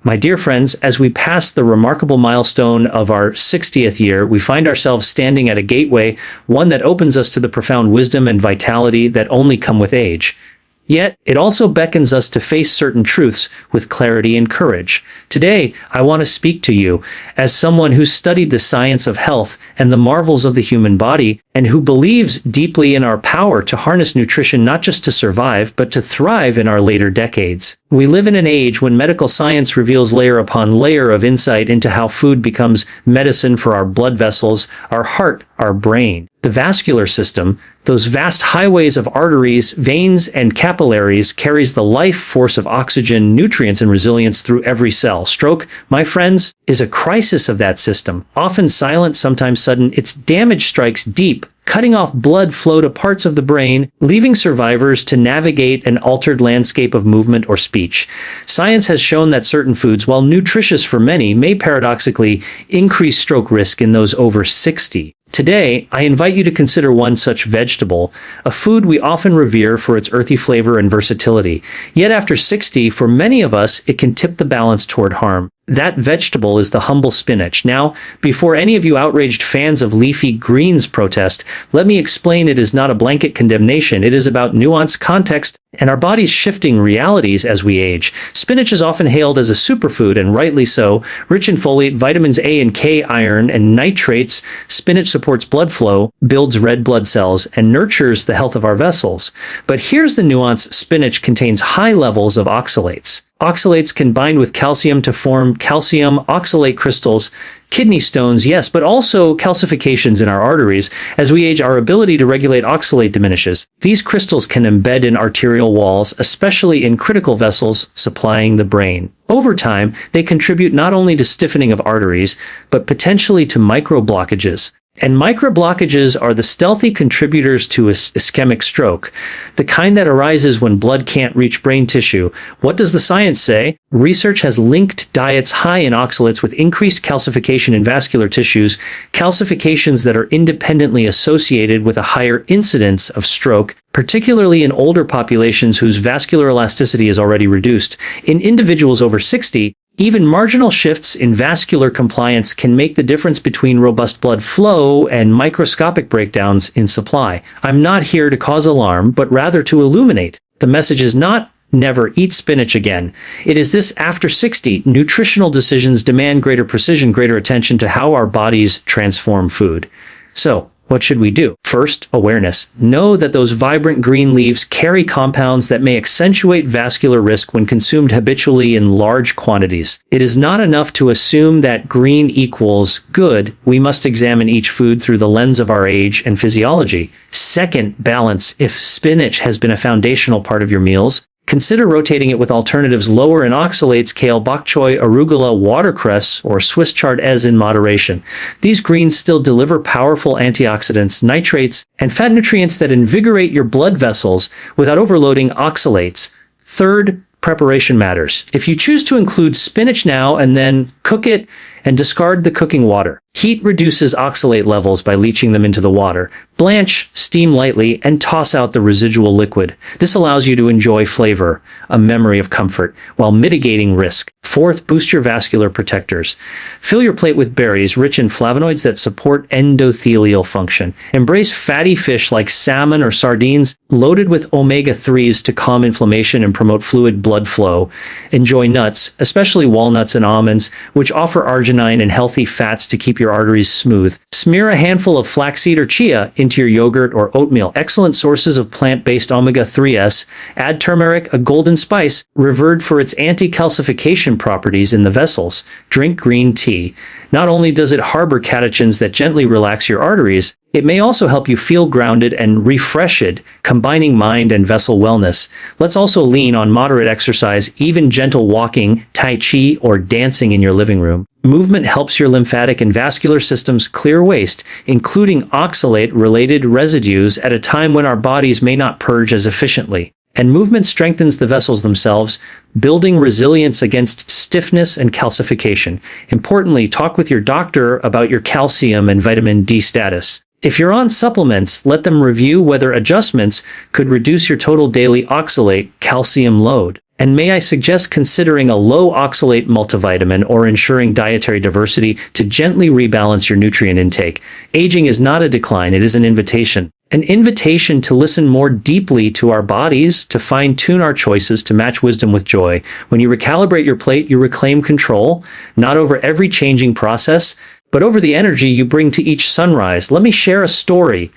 My dear friends, as we pass the remarkable milestone of our 60th year, we find ourselves standing at a gateway, one that opens us to the profound wisdom and vitality that only come with age. Yet, it also beckons us to face certain truths with clarity and courage. Today, I want to speak to you as someone who studied the science of health and the marvels of the human body, and who believes deeply in our power to harness nutrition not just to survive, but to thrive in our later decades. We live in an age when medical science reveals layer upon layer of insight into how food becomes medicine for our blood vessels, our heart, our brain. The vascular system, those vast highways of arteries, veins, and capillaries, carries the life force of oxygen, nutrients, and resilience through every cell. Stroke, my friends, is a crisis of that system. Often silent, sometimes sudden, its damage strikes deep, cutting off blood flow to parts of the brain, leaving survivors to navigate an altered landscape of movement or speech. Science has shown that certain foods, while nutritious for many, may paradoxically increase stroke risk in those over 60. Today, I invite you to consider one such vegetable, a food we often revere for its earthy flavor and versatility. Yet after 60, for many of us, it can tip the balance toward harm. That vegetable is the humble spinach. Now, before any of you outraged fans of leafy greens protest, let me explain it is not a blanket condemnation. It is about nuance, context, and our body's shifting realities as we age. Spinach is often hailed as a superfood, and rightly so. Rich in folate, vitamins A and K, iron, and nitrates, spinach supports blood flow, builds red blood cells, and nurtures the health of our vessels. But here's the nuance: spinach contains high levels of oxalates. Oxalates can bind with calcium to form calcium oxalate crystals, kidney stones, yes, but also calcifications in our arteries. As we age, our ability to regulate oxalate diminishes. These crystals can embed in arterial walls, especially in critical vessels supplying the brain. Over time, they contribute not only to stiffening of arteries, but potentially to microblockages. And microblockages are the stealthy contributors to ischemic stroke, the kind that arises when blood can't reach brain tissue. What does the science say? Research has linked diets high in oxalates with increased calcification in vascular tissues, calcifications that are independently associated with a higher incidence of stroke, particularly in older populations whose vascular elasticity is already reduced. In individuals over 60, even marginal shifts in vascular compliance can make the difference between robust blood flow and microscopic breakdowns in supply. I'm not here to cause alarm, but rather to illuminate. The message is not never eat spinach again. It is this: after 60, nutritional decisions demand greater precision, greater attention to how our bodies transform food. So, what should we do? First, awareness. Know that those vibrant green leaves carry compounds that may accentuate vascular risk when consumed habitually in large quantities. It is not enough to assume that green equals good. We must examine each food through the lens of our age and physiology. Second, balance. If spinach has been a foundational part of your meals, consider rotating it with alternatives lower in oxalates: kale, bok choy, arugula, watercress, or Swiss chard in moderation. These greens still deliver powerful antioxidants, nitrates, and fat nutrients that invigorate your blood vessels without overloading oxalates. Third, preparation matters. If you choose to include spinach now and then cook it and discard the cooking water, heat reduces oxalate levels by leaching them into the water. Blanch, steam lightly, and toss out the residual liquid. This allows you to enjoy flavor, a memory of comfort, while mitigating risk. Fourth, boost your vascular protectors. Fill your plate with berries rich in flavonoids that support endothelial function. Embrace fatty fish like salmon or sardines, loaded with omega-3s to calm inflammation and promote fluid blood flow. Enjoy nuts, especially walnuts and almonds, which offer arginine and healthy fats to keep your arteries smooth. Smear a handful of flaxseed or chia into your yogurt or oatmeal, excellent sources of plant-based omega-3s. Add turmeric, a golden spice, revered for its anti-calcification properties in the vessels. Drink green tea. Not only does it harbor catechins that gently relax your arteries, it may also help you feel grounded and refreshed, combining mind and vessel wellness. Let's also lean on moderate exercise, even gentle walking, tai chi, or dancing in your living room. Movement helps your lymphatic and vascular systems clear waste, including oxalate-related residues, at a time when our bodies may not purge as efficiently. And movement strengthens the vessels themselves, building resilience against stiffness and calcification. Importantly, talk with your doctor about your calcium and vitamin D status. If you're on supplements, let them review whether adjustments could reduce your total daily oxalate calcium load. And may I suggest considering a low oxalate multivitamin or ensuring dietary diversity to gently rebalance your nutrient intake. Aging is not a decline, it is an invitation. An invitation to listen more deeply to our bodies, to fine-tune our choices, to match wisdom with joy. When you recalibrate your plate, you reclaim control, not over every changing process, but over the energy you bring to each sunrise. Let me share a story.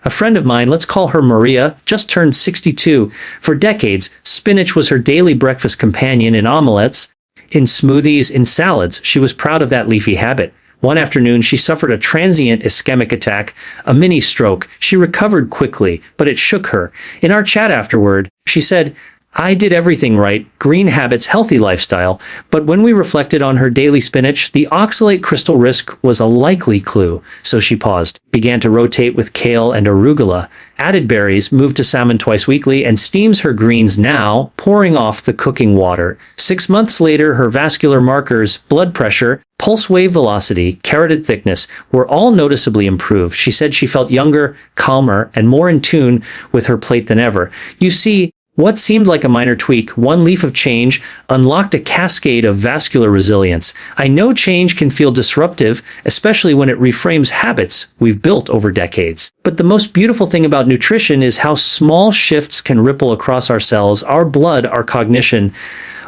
A friend of mine, let's call her Maria, just turned 62. For decades, spinach was her daily breakfast companion in omelettes, in smoothies, in salads. She was proud of that leafy habit. One afternoon, she suffered a transient ischemic attack, a mini stroke. She recovered quickly, but it shook her. In our chat afterward, she said, "I did everything right, green habits, healthy lifestyle." But when we reflected on her daily spinach, the oxalate crystal risk was a likely clue. So she paused, began to rotate with kale and arugula, added berries, moved to salmon twice weekly, and steams her greens now, pouring off the cooking water. 6 months later, her vascular markers, blood pressure, pulse wave velocity, carotid thickness, were all noticeably improved. She said she felt younger, calmer, and more in tune with her plate than ever. You see, what seemed like a minor tweak, one leaf of change, unlocked a cascade of vascular resilience. I know change can feel disruptive, especially when it reframes habits we've built over decades. But the most beautiful thing about nutrition is how small shifts can ripple across our cells, our blood, our cognition.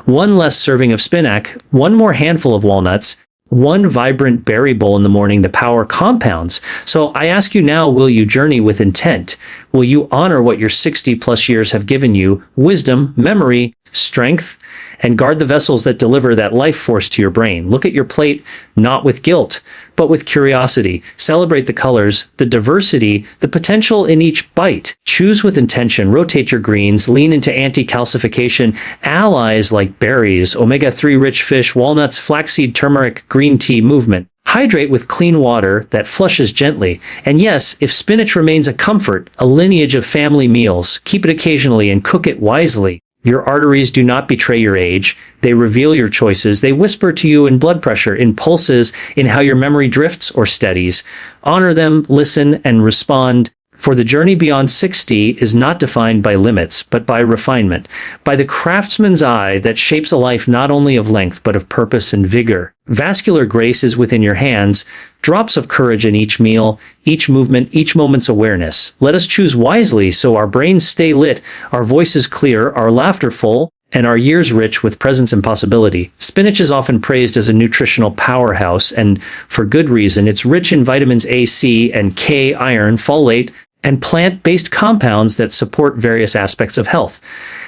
One less serving of spinach, one more handful of walnuts, one vibrant berry bowl in the morning, the power compounds. So I ask you now, will you journey with intent? Will you honor what your 60+ years have given you, wisdom, memory, strength, and guard the vessels that deliver that life force to your brain? Look at your plate, not with guilt, but with curiosity. Celebrate the colors, the diversity, the potential in each bite. Choose with intention, rotate your greens, lean into anti-calcification, allies like berries, omega-3 rich fish, walnuts, flaxseed, turmeric, green tea movement. Hydrate with clean water that flushes gently. And yes, if spinach remains a comfort, a lineage of family meals, keep it occasionally and cook it wisely. Your arteries do not betray your age. They reveal your choices. They whisper to you in blood pressure, in pulses, in how your memory drifts or steadies. Honor them, listen, and respond. For the journey beyond 60 is not defined by limits, but by refinement, by the craftsman's eye that shapes a life not only of length, but of purpose and vigor. Vascular grace is within your hands, drops of courage in each meal, each movement, each moment's awareness. Let us choose wisely so our brains stay lit, our voices clear, our laughter full, and our years rich with presence and possibility. Spinach is often praised as a nutritional powerhouse, and for good reason. It's rich in vitamins A, C, and K, iron, folate, and plant-based compounds that support various aspects of health.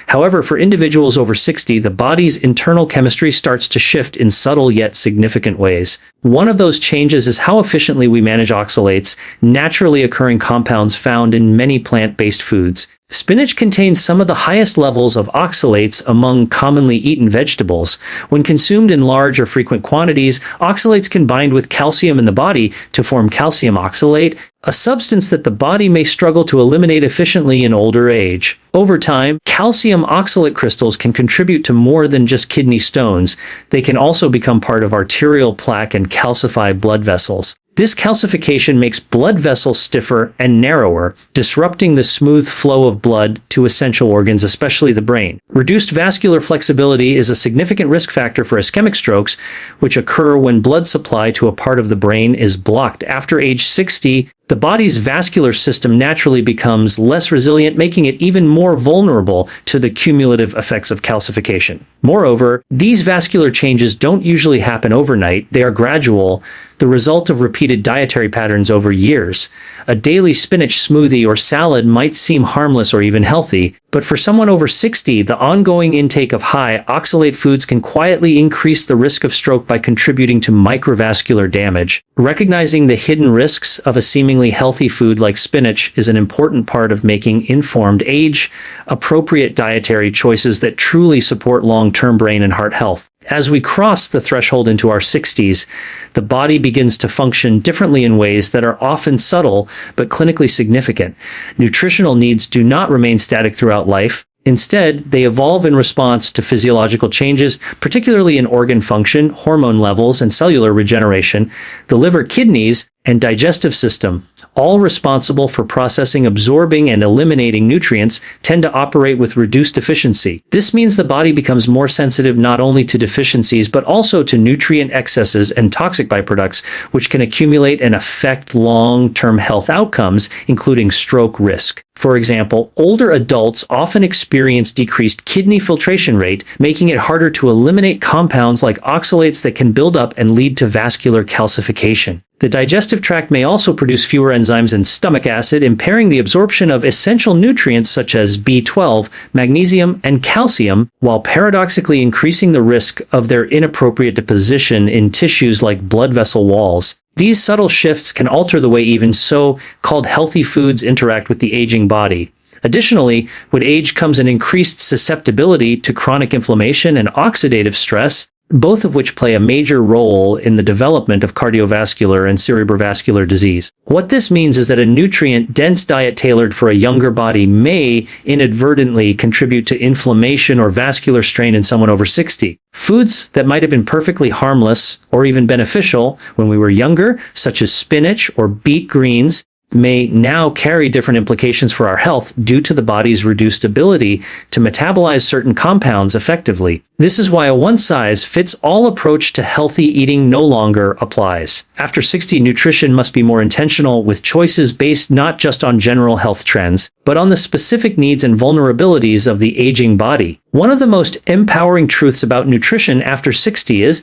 However, for individuals over 60, the body's internal chemistry starts to shift in subtle yet significant ways. One of those changes is how efficiently we manage oxalates, naturally occurring compounds found in many plant-based foods. Spinach contains some of the highest levels of oxalates among commonly eaten vegetables. When consumed in large or frequent quantities, oxalates can bind with calcium in the body to form calcium oxalate, a substance that the body may struggle to eliminate efficiently in older age. Over time, calcium oxalate crystals can contribute to more than just kidney stones. They can also become part of arterial plaque and calcify blood vessels. This calcification makes blood vessels stiffer and narrower, disrupting the smooth flow of blood to essential organs, especially the brain. Reduced vascular flexibility is a significant risk factor for ischemic strokes, which occur when blood supply to a part of the brain is blocked. After age 60, the body's vascular system naturally becomes less resilient, making it even more vulnerable to the cumulative effects of calcification. Moreover, these vascular changes don't usually happen overnight. They are gradual, the result of repeated dietary patterns over years. A daily spinach smoothie or salad might seem harmless or even healthy, but for someone over 60, the ongoing intake of high oxalate foods can quietly increase the risk of stroke by contributing to microvascular damage. Recognizing the hidden risks of a seemingly healthy food like spinach is an important part of making informed age-appropriate dietary choices that truly support long-term brain and heart health. As we cross the threshold into our 60s, the body begins to function differently in ways that are often subtle but clinically significant. Nutritional needs do not remain static throughout life. Instead, they evolve in response to physiological changes, particularly in organ function, hormone levels, and cellular regeneration. The liver, kidneys, and digestive system, all responsible for processing, absorbing, and eliminating nutrients, tend to operate with reduced efficiency. This means the body becomes more sensitive not only to deficiencies but also to nutrient excesses and toxic byproducts, which can accumulate and affect long-term health outcomes, including stroke risk. For example, older adults often experience decreased kidney filtration rate, making it harder to eliminate compounds like oxalates that can build up and lead to vascular calcification. The digestive tract may also produce fewer enzymes and stomach acid, impairing the absorption of essential nutrients such as B12, magnesium, and calcium, while paradoxically increasing the risk of their inappropriate deposition in tissues like blood vessel walls. These subtle shifts can alter the way even so-called healthy foods interact with the aging body. Additionally, with age comes an increased susceptibility to chronic inflammation and oxidative stress, both of which play a major role in the development of cardiovascular and cerebrovascular disease. What this means is that a nutrient-dense diet tailored for a younger body may inadvertently contribute to inflammation or vascular strain in someone over 60. Foods that might have been perfectly harmless or even beneficial when we were younger, such as spinach or beet greens, may now carry different implications for our health due to the body's reduced ability to metabolize certain compounds effectively. This is why a one-size-fits-all approach to healthy eating no longer applies. After 60, nutrition must be more intentional, with choices based not just on general health trends, but on the specific needs and vulnerabilities of the aging body. One of the most empowering truths about nutrition after 60 is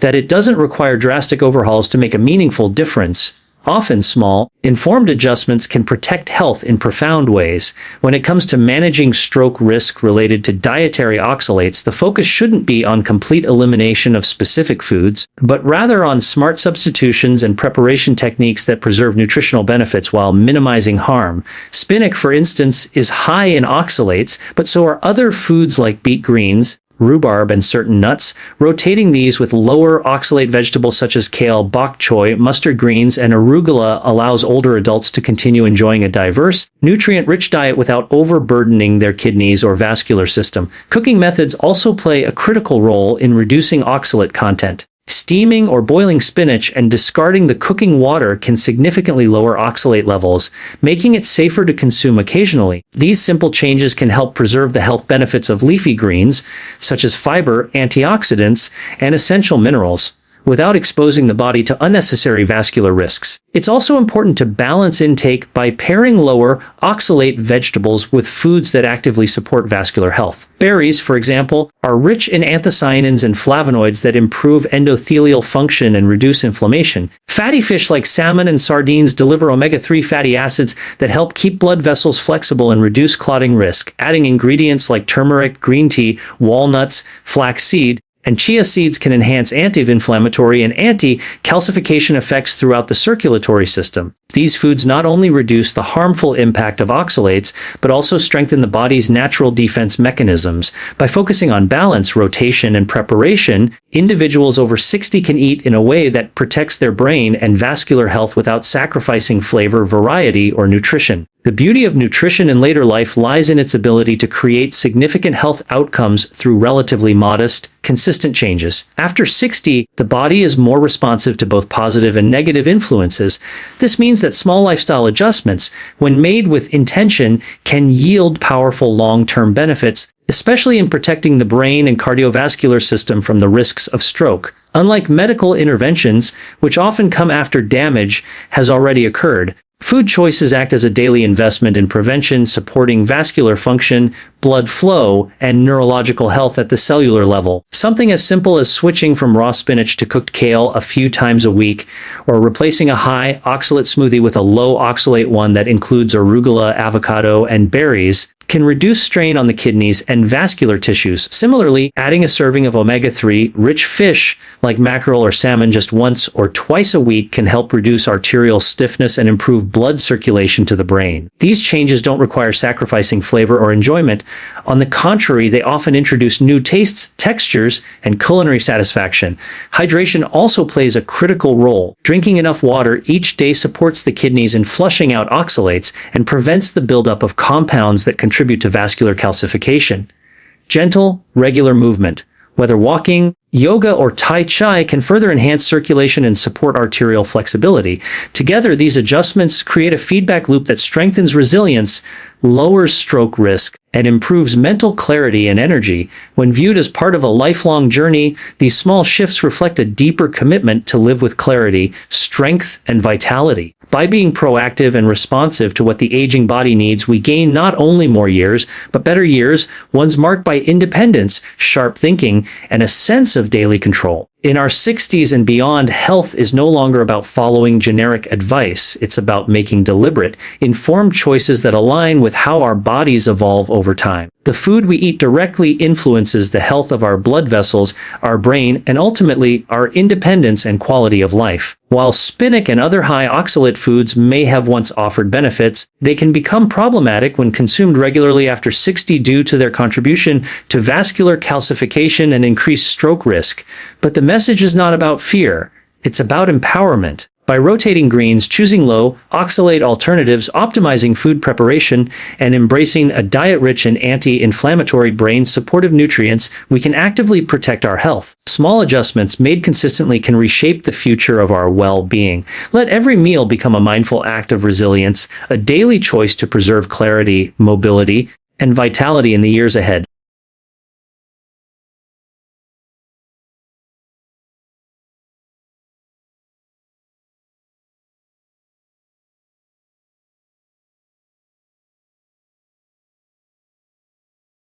that it doesn't require drastic overhauls to make a meaningful difference. Often small, informed adjustments can protect health in profound ways. When it comes to managing stroke risk related to dietary oxalates, the focus shouldn't be on complete elimination of specific foods, but rather on smart substitutions and preparation techniques that preserve nutritional benefits while minimizing harm. Spinach, for instance, is high in oxalates, but so are other foods like beet greens, rhubarb, and certain nuts. Rotating these with lower oxalate vegetables such as kale, bok choy, mustard greens, and arugula allows older adults to continue enjoying a diverse, nutrient-rich diet without overburdening their kidneys or vascular system. Cooking methods also play a critical role in reducing oxalate content. Steaming or boiling spinach and discarding the cooking water can significantly lower oxalate levels, making it safer to consume occasionally. These simple changes can help preserve the health benefits of leafy greens, such as fiber, antioxidants, and essential minerals, without exposing the body to unnecessary vascular risks. It's also important to balance intake by pairing lower oxalate vegetables with foods that actively support vascular health. Berries, for example, are rich in anthocyanins and flavonoids that improve endothelial function and reduce inflammation. Fatty fish like salmon and sardines deliver omega-3 fatty acids that help keep blood vessels flexible and reduce clotting risk. Adding ingredients like turmeric, green tea, walnuts, flaxseed, and chia seeds can enhance anti-inflammatory and anti-calcification effects throughout the circulatory system. These foods not only reduce the harmful impact of oxalates, but also strengthen the body's natural defense mechanisms. By focusing on balance, rotation, and preparation, individuals over 60 can eat in a way that protects their brain and vascular health without sacrificing flavor, variety, or nutrition. The beauty of nutrition in later life lies in its ability to create significant health outcomes through relatively modest, consistent changes. After 60, the body is more responsive to both positive and negative influences. This means that small lifestyle adjustments, when made with intention, can yield powerful long-term benefits, especially in protecting the brain and cardiovascular system from the risks of stroke. Unlike medical interventions, which often come after damage has already occurred, food choices act as a daily investment in prevention, supporting vascular function, blood flow, and neurological health at the cellular level. Something as simple as switching from raw spinach to cooked kale a few times a week, or replacing a high oxalate smoothie with a low oxalate one that includes arugula, avocado, and berries, can reduce strain on the kidneys and vascular tissues. Similarly, adding a serving of omega-3 rich fish like mackerel or salmon just once or twice a week can help reduce arterial stiffness and improve blood circulation to the brain. These changes don't require sacrificing flavor or enjoyment. On the contrary, they often introduce new tastes, textures, and culinary satisfaction. Hydration also plays a critical role. Drinking enough water each day supports the kidneys in flushing out oxalates and prevents the buildup of compounds that contribute to vascular calcification. Gentle, regular movement, whether walking, Yoga or Tai Chi can further enhance circulation and support arterial flexibility. Together, these adjustments create a feedback loop that strengthens resilience, lowers stroke risk, and improves mental clarity and energy. When viewed as part of a lifelong journey, these small shifts reflect a deeper commitment to live with clarity, strength, and vitality. By being proactive and responsive to what the aging body needs, we gain not only more years, but better years, ones marked by independence, sharp thinking, and a sense of daily control. In our 60s and beyond, health is no longer about following generic advice. It's about making deliberate, informed choices that align with how our bodies evolve over time. The food we eat directly influences the health of our blood vessels, our brain, and ultimately our independence and quality of life. While spinach and other high oxalate foods may have once offered benefits, they can become problematic when consumed regularly after 60 due to their contribution to vascular calcification and increased stroke risk. But the message is not about fear, it's about empowerment. By rotating greens, choosing low oxalate alternatives, optimizing food preparation, and embracing a diet rich in anti-inflammatory brain-supportive nutrients, we can actively protect our health. Small adjustments made consistently can reshape the future of our well-being. Let every meal become a mindful act of resilience, a daily choice to preserve clarity, mobility, and vitality in the years ahead.